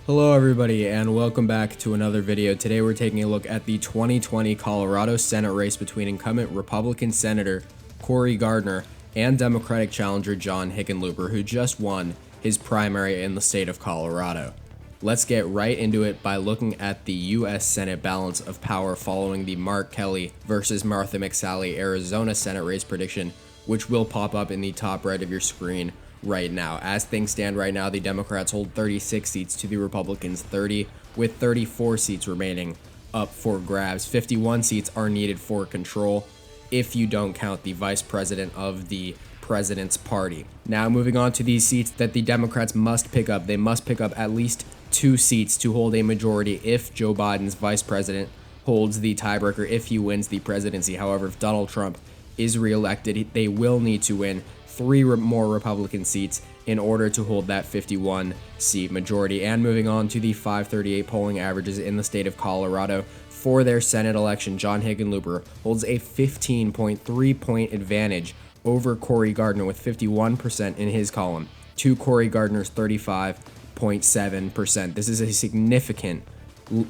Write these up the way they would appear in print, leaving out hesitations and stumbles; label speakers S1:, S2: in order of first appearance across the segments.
S1: Hello everybody and welcome back to another video. Today we're taking a look at the 2020 Colorado Senate race between incumbent Republican Senator Cory Gardner and Democratic challenger John Hickenlooper, who just won his primary in the state of Colorado. Let's get right into it by looking at the U.S. Senate balance of power following the Mark Kelly versus Martha McSally Arizona Senate race prediction, which will pop up in the top right of your screen right now. As things stand right now, the Democrats hold 36 seats to the Republicans 30, with 34 seats remaining up for grabs. 51 seats are needed for control if you don't count the vice president of the president's party. Now moving on to these seats that the Democrats must pick up. They must pick up at least 2 seats to hold a majority if Joe Biden's vice president holds the tiebreaker if he wins the presidency. However, if Donald Trump is reelected, they will need to win 3 more Republican seats in order to hold that 51 seat majority. And moving on to the 538 polling averages in the state of Colorado for their Senate election, John Hickenlooper holds a 15.3 point advantage over Cory Gardner with 51% in his column to Cory Gardner's 35.7%. This is a significant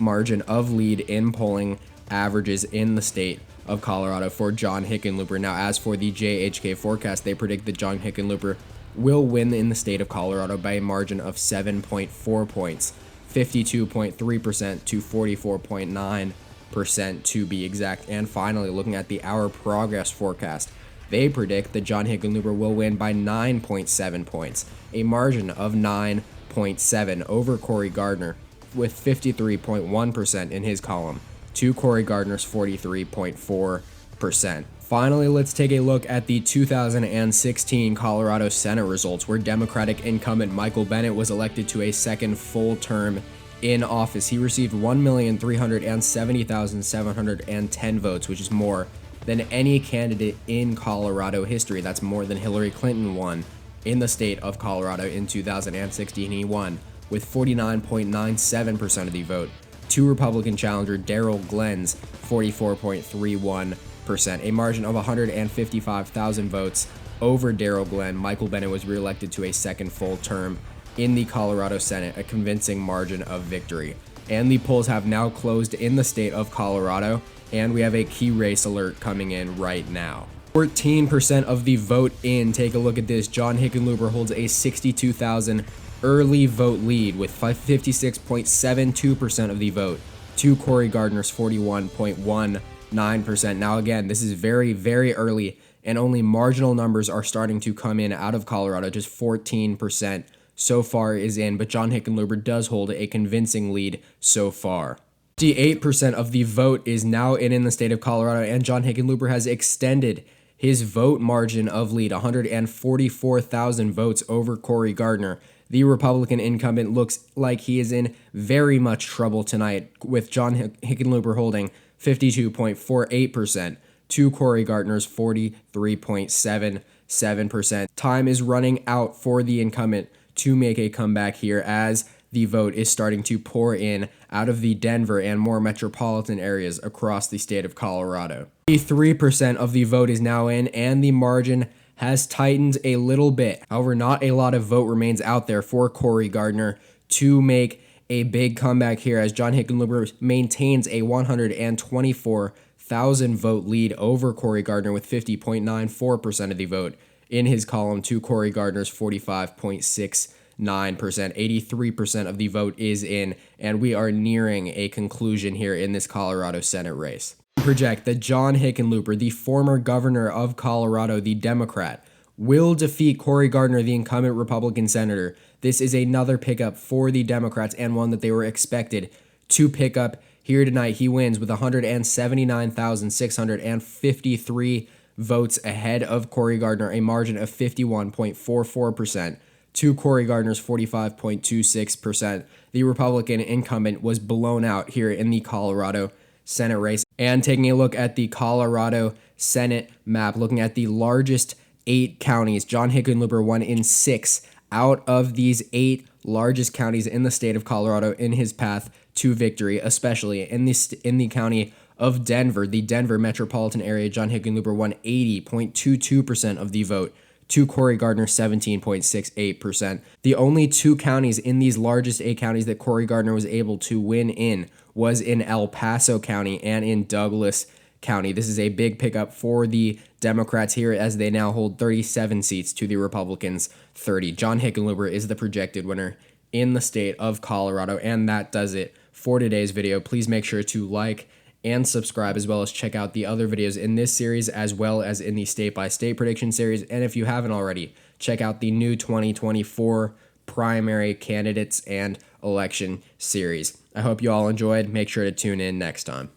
S1: margin of lead in polling averages in the state of Colorado for John Hickenlooper. Now, as for the JHK forecast, they predict that John Hickenlooper will win in the state of Colorado by a margin of 7.4 points, 52.3% to 44.9% to be exact. And finally, looking at the Our Progress forecast, they predict that John Hickenlooper will win by 9.7 points, a margin of 9.7 over Cory Gardner with 53.1% in his column to Cory Gardner's 43.4%. Finally, let's take a look at the 2016 Colorado Senate results, where Democratic incumbent Michael Bennet was elected to a second full term in office. He received 1,370,710 votes, which is more than any candidate in Colorado history. That's more than Hillary Clinton won in the state of Colorado in 2016. He won with 49.97% of the vote to Republican challenger Darrell Glenn's 44.31%, a margin of 155,000 votes over Darrell Glenn. Michael Bennet was reelected to a second full term in the Colorado Senate, a convincing margin of victory. And the polls have now closed in the state of Colorado, and we have a key race alert coming in right now. 14% of the vote in. Take a look at this. John Hickenlooper holds a 62,000 early vote lead with 56.72% of the vote to Cory Gardner's 41.19%. Now again, this is very, very early, and only marginal numbers are starting to come in out of Colorado. Just 14% so far is in, but John Hickenlooper does hold a convincing lead so far. 58% of the vote is now in the state of Colorado, and John Hickenlooper has extended his vote margin of lead, 144,000 votes over Cory Gardner. The Republican incumbent looks like he is in very much trouble tonight, with John Hickenlooper holding 52.48% to Cory Gardner's 43.77%. Time is running out for the incumbent to make a comeback here, as the vote is starting to pour in out of the Denver and more metropolitan areas across the state of Colorado. 83% of the vote is now in, and the margin has tightened a little bit. However, not a lot of vote remains out there for Cory Gardner to make a big comeback here, as John Hickenlooper maintains a 124,000 vote lead over Cory Gardner with 50.94% of the vote in his column to Cory Gardner's 45.69%. 83% of the vote is in, and we are nearing a conclusion here in this Colorado Senate race. Project that John Hickenlooper, the former governor of Colorado, the Democrat, will defeat Cory Gardner, the incumbent Republican senator. This is another pickup for the Democrats, and one that they were expected to pick up here tonight. He wins with 179,653 votes ahead of Cory Gardner, a margin of 51.44% to Cory Gardner's 45.26%. The Republican incumbent was blown out here in the Colorado Senate race. And taking a look at the Colorado Senate map, looking at the largest 8 counties, John Hickenlooper won in 6 out of these 8 largest counties in the state of Colorado in his path to victory, especially in the county of Denver, the Denver metropolitan area. John Hickenlooper won 80.22% of the vote to Cory Gardner 17.68%. The only two counties in these largest 8 counties that Cory Gardner was able to win in was in El Paso County and in Douglas County. This is a big pickup for the Democrats here as they now hold 37 seats to the Republicans' 30. John Hickenlooper is the projected winner in the state of Colorado, and that does it for today's video. Please make sure to like and subscribe, as well as check out the other videos in this series as well as in the state-by-state prediction series. And if you haven't already, check out the new 2024 primary candidates and election series. I hope you all enjoyed. Make sure to tune in next time.